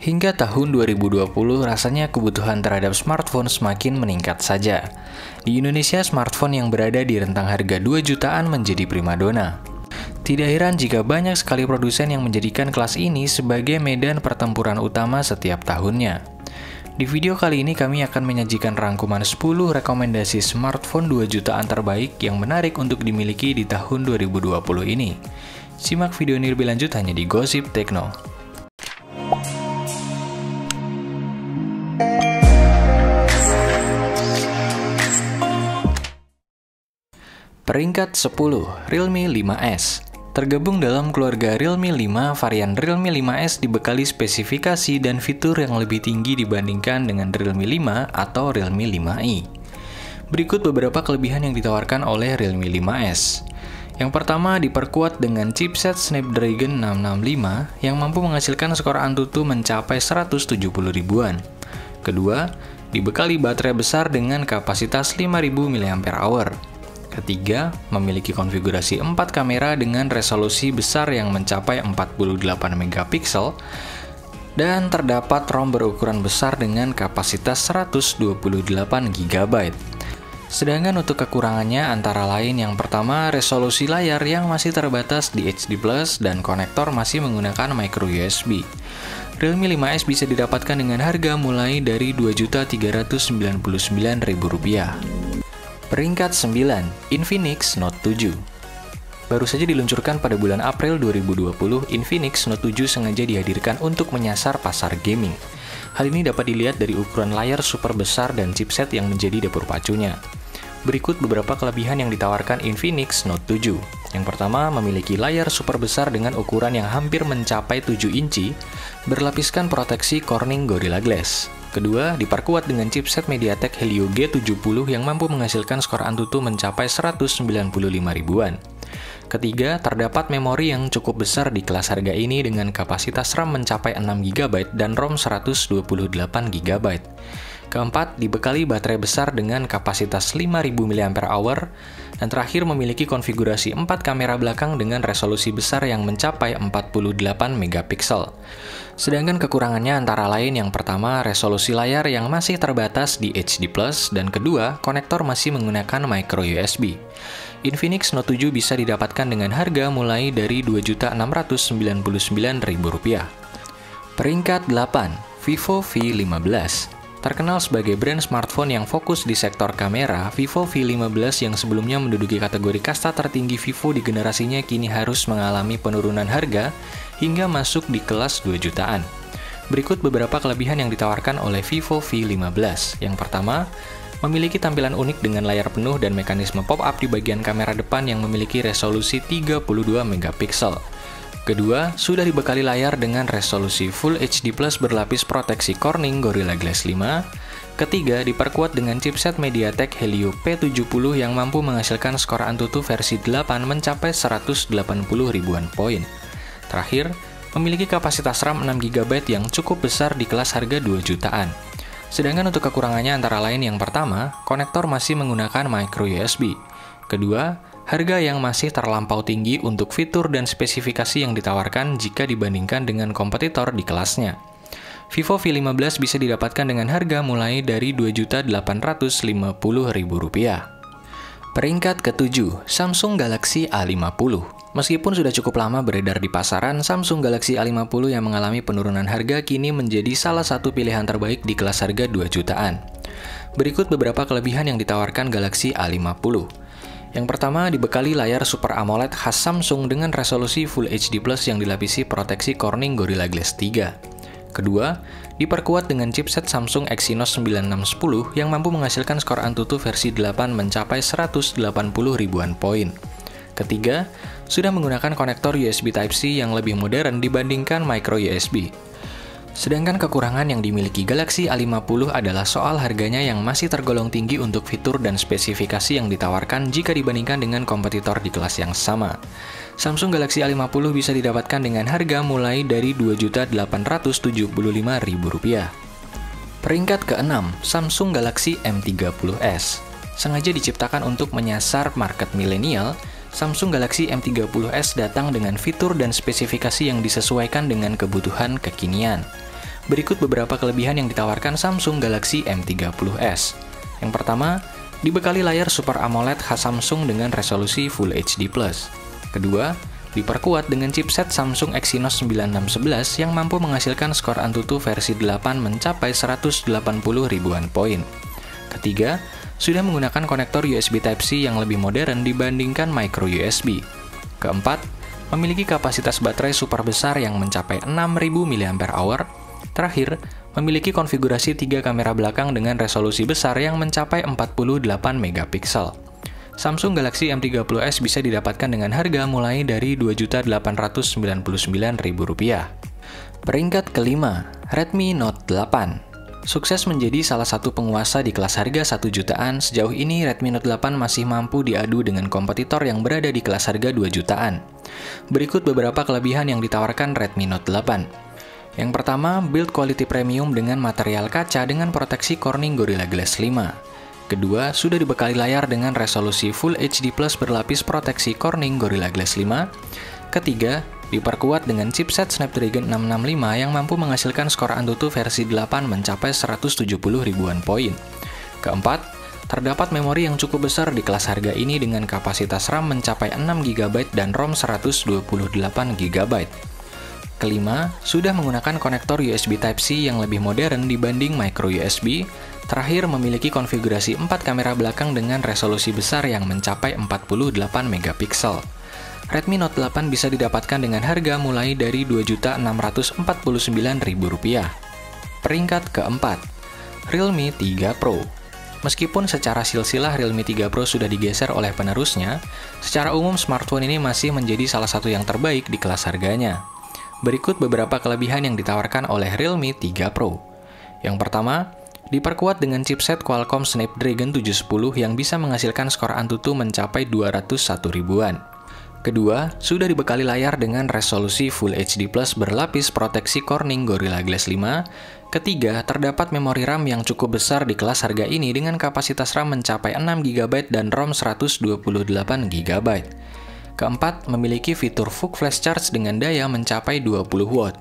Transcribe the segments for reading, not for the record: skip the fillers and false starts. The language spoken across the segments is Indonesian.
Hingga tahun 2020, rasanya kebutuhan terhadap smartphone semakin meningkat saja. Di Indonesia, smartphone yang berada di rentang harga 2 jutaan menjadi primadona. Tidak heran jika banyak sekali produsen yang menjadikan kelas ini sebagai medan pertempuran utama setiap tahunnya. Di video kali ini kami akan menyajikan rangkuman 10 rekomendasi smartphone 2 jutaan terbaik yang menarik untuk dimiliki di tahun 2020 ini. Simak video ini lebih lanjut hanya di Gosip Tekno. Peringkat 10, Realme 5S. Tergabung dalam keluarga Realme 5, varian Realme 5S dibekali spesifikasi dan fitur yang lebih tinggi dibandingkan dengan Realme 5 atau Realme 5i. Berikut beberapa kelebihan yang ditawarkan oleh Realme 5S. Yang pertama, diperkuat dengan chipset Snapdragon 665 yang mampu menghasilkan skor Antutu mencapai 170 ribuan. Kedua, dibekali baterai besar dengan kapasitas 5000 mAh. Ketiga, memiliki konfigurasi 4 kamera dengan resolusi besar yang mencapai 48 megapiksel dan terdapat ROM berukuran besar dengan kapasitas 128 GB. Sedangkan untuk kekurangannya antara lain yang pertama, resolusi layar yang masih terbatas di HD+ dan konektor masih menggunakan micro USB. Realme 5S bisa didapatkan dengan harga mulai dari Rp2.399.000. Peringkat 9, Infinix Note 7. Baru saja diluncurkan pada bulan April 2020, Infinix Note 7 sengaja dihadirkan untuk menyasar pasar gaming. Hal ini dapat dilihat dari ukuran layar super besar dan chipset yang menjadi dapur pacunya. Berikut beberapa kelebihan yang ditawarkan Infinix Note 7. Yang pertama, memiliki layar super besar dengan ukuran yang hampir mencapai 7 inci, berlapiskan proteksi Corning Gorilla Glass. Kedua, diperkuat dengan chipset MediaTek Helio G70 yang mampu menghasilkan skor Antutu mencapai 195 ribuan. Ketiga, terdapat memori yang cukup besar di kelas harga ini dengan kapasitas RAM mencapai 6 GB dan ROM 128 GB. Keempat, dibekali baterai besar dengan kapasitas 5000 mAh. Dan terakhir, memiliki konfigurasi 4 kamera belakang dengan resolusi besar yang mencapai 48 megapiksel. Sedangkan kekurangannya antara lain yang pertama, resolusi layar yang masih terbatas di HD+, dan kedua, konektor masih menggunakan micro USB. Infinix Note 7 bisa didapatkan dengan harga mulai dari Rp2.699.000. Peringkat 8, Vivo V15. Terkenal sebagai brand smartphone yang fokus di sektor kamera, Vivo V15 yang sebelumnya menduduki kategori kasta tertinggi Vivo di generasinya kini harus mengalami penurunan harga hingga masuk di kelas 2 jutaan. Berikut beberapa kelebihan yang ditawarkan oleh Vivo V15. Yang pertama, memiliki tampilan unik dengan layar penuh dan mekanisme pop-up di bagian kamera depan yang memiliki resolusi 32 megapiksel. Kedua, sudah dibekali layar dengan resolusi Full HD+ berlapis proteksi Corning Gorilla Glass 5. Ketiga, diperkuat dengan chipset MediaTek Helio P70 yang mampu menghasilkan skor Antutu versi 8 mencapai 180 ribuan poin. Terakhir, memiliki kapasitas RAM 6 GB yang cukup besar di kelas harga 2 jutaan. Sedangkan untuk kekurangannya antara lain yang pertama, konektor masih menggunakan micro USB. Kedua, harga yang masih terlampau tinggi untuk fitur dan spesifikasi yang ditawarkan jika dibandingkan dengan kompetitor di kelasnya. Vivo V15 bisa didapatkan dengan harga mulai dari Rp2.850.000. Peringkat ke-7, Samsung Galaxy A50. Meskipun sudah cukup lama beredar di pasaran, Samsung Galaxy A50 yang mengalami penurunan harga kini menjadi salah satu pilihan terbaik di kelas harga 2 jutaan. Berikut beberapa kelebihan yang ditawarkan Galaxy A50. Yang pertama, dibekali layar Super AMOLED khas Samsung dengan resolusi Full HD+ yang dilapisi proteksi Corning Gorilla Glass 3. Kedua, diperkuat dengan chipset Samsung Exynos 9610 yang mampu menghasilkan skor Antutu versi 8 mencapai 180 ribuan poin. Ketiga, sudah menggunakan konektor USB Type-C yang lebih modern dibandingkan micro USB. Sedangkan kekurangan yang dimiliki Galaxy A50 adalah soal harganya yang masih tergolong tinggi untuk fitur dan spesifikasi yang ditawarkan jika dibandingkan dengan kompetitor di kelas yang sama. Samsung Galaxy A50 bisa didapatkan dengan harga mulai dari Rp2.875.000. Peringkat ke-6, Samsung Galaxy M30s. Sengaja diciptakan untuk menyasar market milenial, Samsung Galaxy M30s datang dengan fitur dan spesifikasi yang disesuaikan dengan kebutuhan kekinian. Berikut beberapa kelebihan yang ditawarkan Samsung Galaxy M30s. Yang pertama, dibekali layar Super AMOLED khas Samsung dengan resolusi Full HD+. Kedua, diperkuat dengan chipset Samsung Exynos 9611 yang mampu menghasilkan skor Antutu versi 8 mencapai 180 ribuan poin. Ketiga, sudah menggunakan konektor USB Type-C yang lebih modern dibandingkan micro USB. Keempat, memiliki kapasitas baterai super besar yang mencapai 6000 mAh. Terakhir, memiliki konfigurasi 3 kamera belakang dengan resolusi besar yang mencapai 48 megapiksel. Samsung Galaxy M30s bisa didapatkan dengan harga mulai dari Rp2.899.000. Peringkat kelima, Redmi Note 8. Sukses menjadi salah satu penguasa di kelas harga 1 jutaan, sejauh ini Redmi Note 8 masih mampu diadu dengan kompetitor yang berada di kelas harga 2 jutaan. Berikut beberapa kelebihan yang ditawarkan Redmi Note 8. Yang pertama, build quality premium dengan material kaca dengan proteksi Corning Gorilla Glass 5. Kedua, sudah dibekali layar dengan resolusi Full HD Plus berlapis proteksi Corning Gorilla Glass 5. Ketiga, diperkuat dengan chipset Snapdragon 665 yang mampu menghasilkan skor Antutu versi 8 mencapai 170 ribuan poin. Keempat, terdapat memori yang cukup besar di kelas harga ini dengan kapasitas RAM mencapai 6 GB dan ROM 128 GB. Kelima, sudah menggunakan konektor USB Type-C yang lebih modern dibanding micro USB. Terakhir, memiliki konfigurasi 4 kamera belakang dengan resolusi besar yang mencapai 48 megapiksel. Redmi Note 8 bisa didapatkan dengan harga mulai dari Rp2.649.000. Peringkat keempat, Realme 3 Pro. Meskipun secara silsilah Realme 3 Pro sudah digeser oleh penerusnya, secara umum smartphone ini masih menjadi salah satu yang terbaik di kelas harganya. Berikut beberapa kelebihan yang ditawarkan oleh Realme 3 Pro. Yang pertama, diperkuat dengan chipset Qualcomm Snapdragon 710 yang bisa menghasilkan skor Antutu mencapai 201 ribuan. Kedua, sudah dibekali layar dengan resolusi Full HD Plus berlapis proteksi Corning Gorilla Glass 5. Ketiga, terdapat memori RAM yang cukup besar di kelas harga ini dengan kapasitas RAM mencapai 6 GB dan ROM 128 GB. Keempat, memiliki fitur Full Flash Charge dengan daya mencapai 20 watt.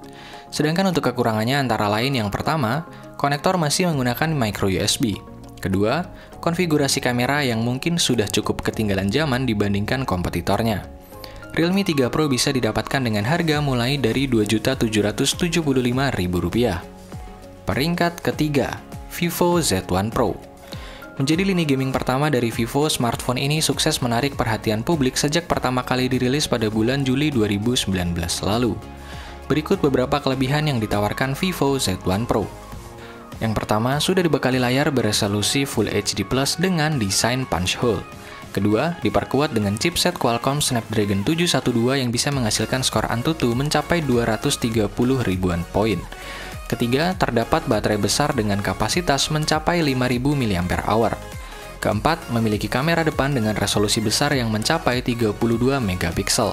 Sedangkan untuk kekurangannya antara lain yang pertama, konektor masih menggunakan micro USB. Kedua, konfigurasi kamera yang mungkin sudah cukup ketinggalan zaman dibandingkan kompetitornya. Realme 3 Pro bisa didapatkan dengan harga mulai dari Rp2.775.000. Peringkat ketiga, Vivo Z1 Pro. Menjadi lini gaming pertama dari Vivo, smartphone ini sukses menarik perhatian publik sejak pertama kali dirilis pada bulan Juli 2019 lalu. Berikut beberapa kelebihan yang ditawarkan Vivo Z1 Pro. Yang pertama, sudah dibekali layar beresolusi Full HD Plus dengan desain punch hole. Kedua, diperkuat dengan chipset Qualcomm Snapdragon 712 yang bisa menghasilkan skor Antutu mencapai 230 ribuan poin. Ketiga, terdapat baterai besar dengan kapasitas mencapai 5000 mAh. Keempat, memiliki kamera depan dengan resolusi besar yang mencapai 32 megapiksel.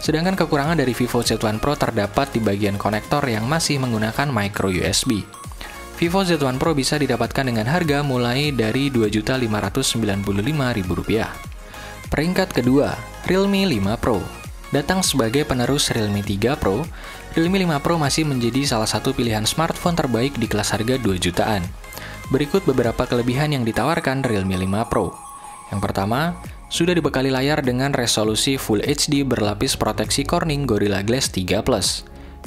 Sedangkan kekurangan dari Vivo Z1 Pro terdapat di bagian konektor yang masih menggunakan micro USB. Vivo Z1 Pro bisa didapatkan dengan harga mulai dari Rp2.595.000. Peringkat kedua, Realme 5 Pro. Datang sebagai penerus Realme 3 Pro, Realme 5 Pro masih menjadi salah satu pilihan smartphone terbaik di kelas harga 2 jutaan. Berikut beberapa kelebihan yang ditawarkan Realme 5 Pro. Yang pertama, sudah dibekali layar dengan resolusi Full HD berlapis proteksi Corning Gorilla Glass 3+.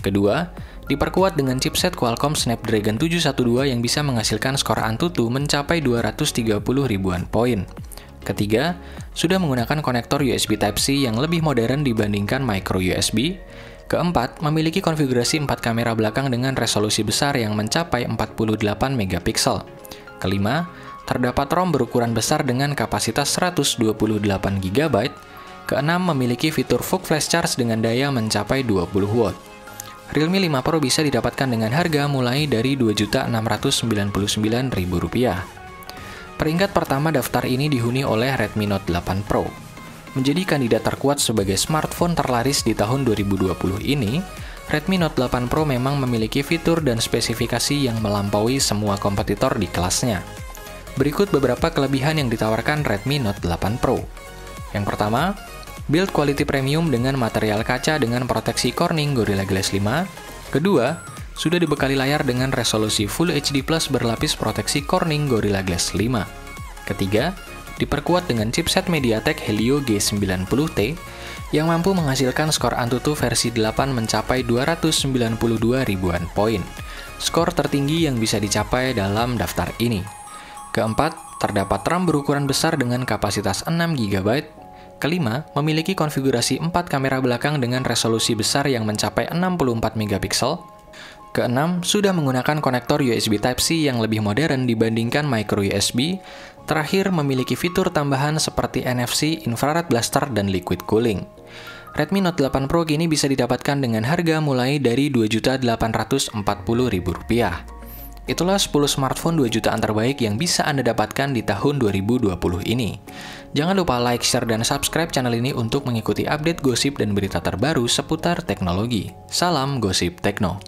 Kedua, diperkuat dengan chipset Qualcomm Snapdragon 712 yang bisa menghasilkan skor Antutu mencapai 230 ribuan poin. Ketiga, sudah menggunakan konektor USB Type-C yang lebih modern dibandingkan micro USB. Keempat, memiliki konfigurasi 4 kamera belakang dengan resolusi besar yang mencapai 48 megapiksel. Kelima, terdapat ROM berukuran besar dengan kapasitas 128 GB. Keenam, memiliki fitur Full Flash Charge dengan daya mencapai 20 watt. Realme 5 Pro bisa didapatkan dengan harga mulai dari Rp2.699.000. Peringkat pertama daftar ini dihuni oleh Redmi Note 8 Pro. Menjadi kandidat terkuat sebagai smartphone terlaris di tahun 2020 ini, Redmi Note 8 Pro memang memiliki fitur dan spesifikasi yang melampaui semua kompetitor di kelasnya. Berikut beberapa kelebihan yang ditawarkan Redmi Note 8 Pro. Yang pertama, build quality premium dengan material kaca dengan proteksi Corning Gorilla Glass 5. Kedua, Sudah dibekali layar dengan resolusi Full HD Plus berlapis proteksi Corning Gorilla Glass 5. Ketiga, diperkuat dengan chipset MediaTek Helio G90T yang mampu menghasilkan skor Antutu versi 8 mencapai 292 ribuan poin. Skor tertinggi yang bisa dicapai dalam daftar ini. Keempat, terdapat RAM berukuran besar dengan kapasitas 6 GB. Kelima, memiliki konfigurasi 4 kamera belakang dengan resolusi besar yang mencapai 64 megapiksel. Keenam, sudah menggunakan konektor USB Type-C yang lebih modern dibandingkan micro USB. Terakhir, memiliki fitur tambahan seperti NFC, infrared blaster, dan liquid cooling. Redmi Note 8 Pro kini bisa didapatkan dengan harga mulai dari Rp2.840.000. Itulah 10 smartphone 2 jutaan terbaik yang bisa Anda dapatkan di tahun 2020 ini. Jangan lupa like, share, dan subscribe channel ini untuk mengikuti update gosip dan berita terbaru seputar teknologi. Salam Gosip Tekno.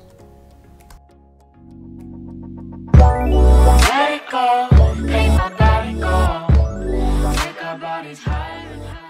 Let it go, make my body go, make our bodies higher and higher.